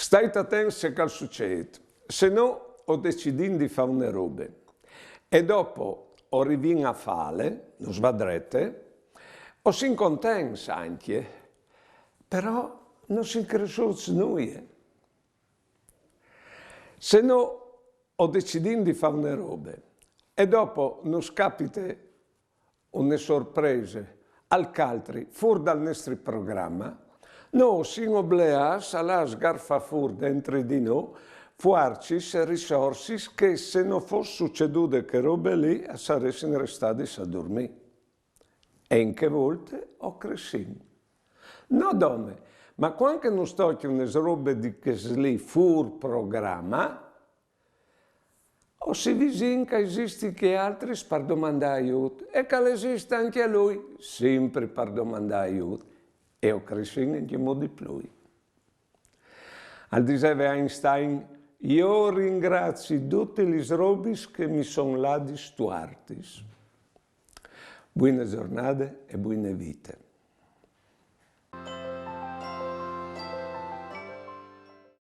Stai attento se cal succede, se no ho deciso di fare una roba e dopo ho rivinto a fare, non svadrete, ho sin contento anche, però non si cresciuto noi. Se no ho deciso di fare una roba e dopo non capita una sorpresa al caltri fuori dal nostro programma, noi siamo obbligati a sgarfare fuori dentro di noi fuarci risorse che se non fosse succeduto che robe lì saressero restati a dormire. E in che volte ho cresciuto. No dome, ma quando non sto con le robe di che lì fuori programma, o si vicino che esiste che altri per domandare aiuto e che esiste anche a lui, sempre per domandare aiuto. E ho cresciuto in che modo di più. Al diceva Einstein, io ringrazio tutti gli robi che mi sono là di stuarti. Buone giornate e buone vite.